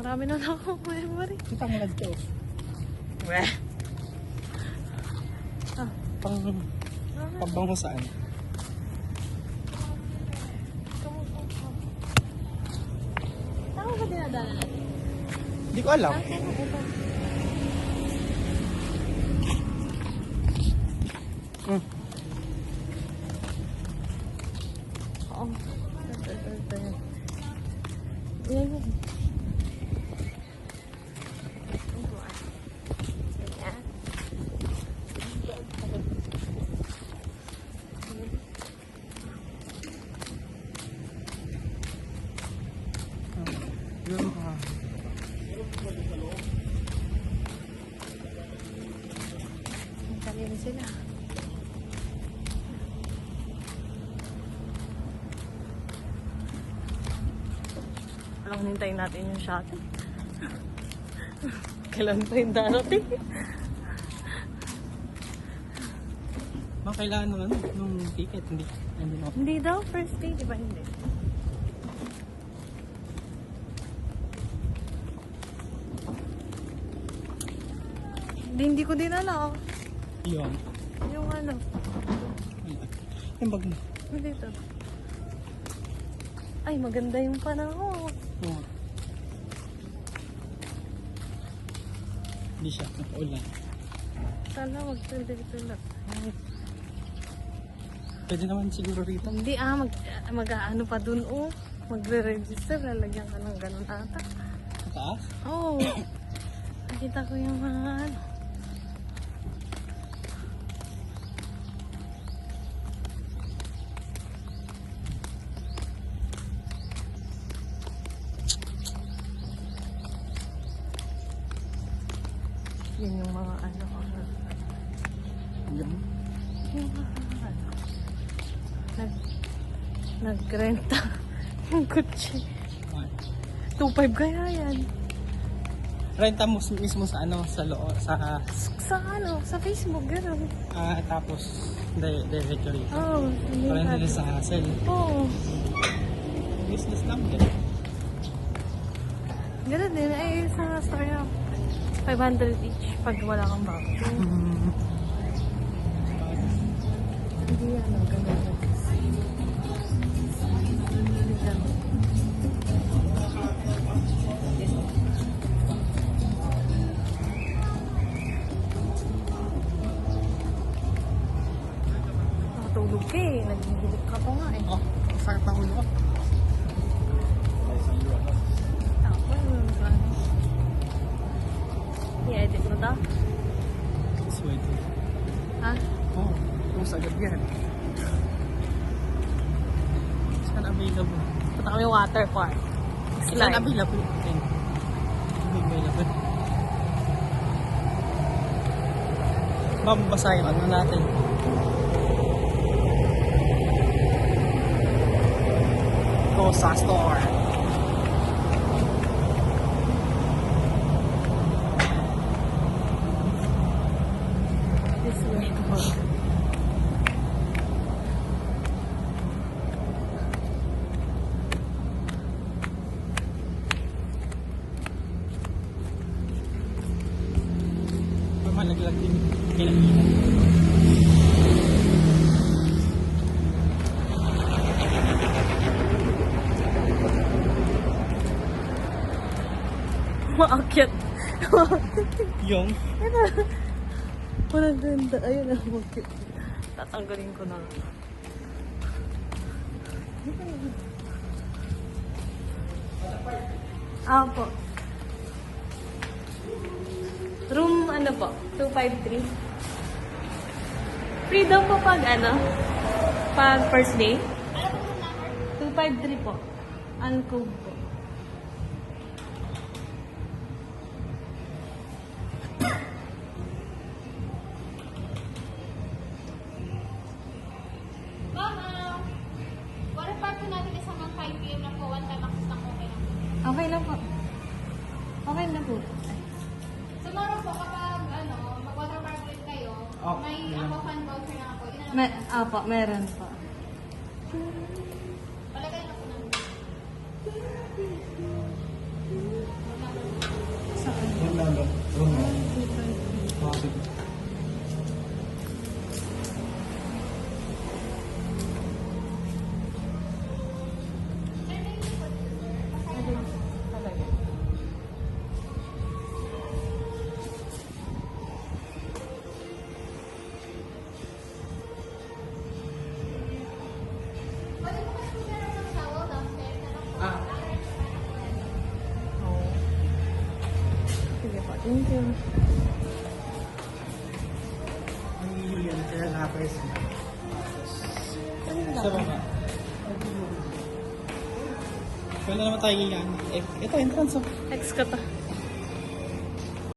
Marami na ako memory. Ito ang lag ko. Weh. Ah. Pagbango saan? Saan ba dinadala natin? Hindi ko alam. Oo. Yan yan. Kanina sila. Alam, hintayin natin yung shuttle. Kailan pa yung darating? Baka kailangan ng ano, nung ticket, hindi. Hindi daw, first day, di ba hindi? Hindi ko din alam. Yun. Yung ano. Yung bag mo. Dito. Ay, maganda yung panahon. Oo. Hindi siya, nakaulan. Sana magtuloy-tuloy. Pwede naman siguro rito. Hindi mag-ano pa dun magre-register, lalagyan ka ng ganun ata. Mataas? Oo. Nakita ko yung mga ano. Yun yung mga ano. Yan. Yung mga ano. Nagrenta yung kutsi. 2.5 kaya yan. Renta mo mismo sa ano, sa loob, sa... Sa ano, sa Facebook, gano'n. tapos, diretso rito. Oo, Parang nila sa hassle. Oo. Business lang din. Gano'n din, ay sa store na 500 each pag wala kang bago. Hindi ano, gano'n. Nakatulog ka eh, nagigilip ka pa nga eh. Oh, sakit na ulo ko. Tapos, ano? I-edit mo daw? Sweet. Ha? Oh, kung agad yan. Saan available? Punta kami water park. Saan Slide. available? Hindi available. Babasahin ano natin. Go sa store. This way. Malaglag din. Kailangan. Maakyat. Yung? Walang ganda. Ayun na, maakyat. Tatanggalin ko na. Po. Room ano po? 253. Free daw po pag ano? Pag first day? 253 po. Uncove po. Water park po natin isang 5 PM na po, one time access lang okay lang. Okay lang po. Okay na po. Tomorrow po kapag mag-water park ulit kayo, may ako fan voucher na ako. Yun na lang. Apo, meron po. Palagay na po namin. Thank you. Ang Julian, kaya nakapres mo. Ano Sa baba. Wala naman tayo giyan. Eh, ito, entrance oh. Text ko to.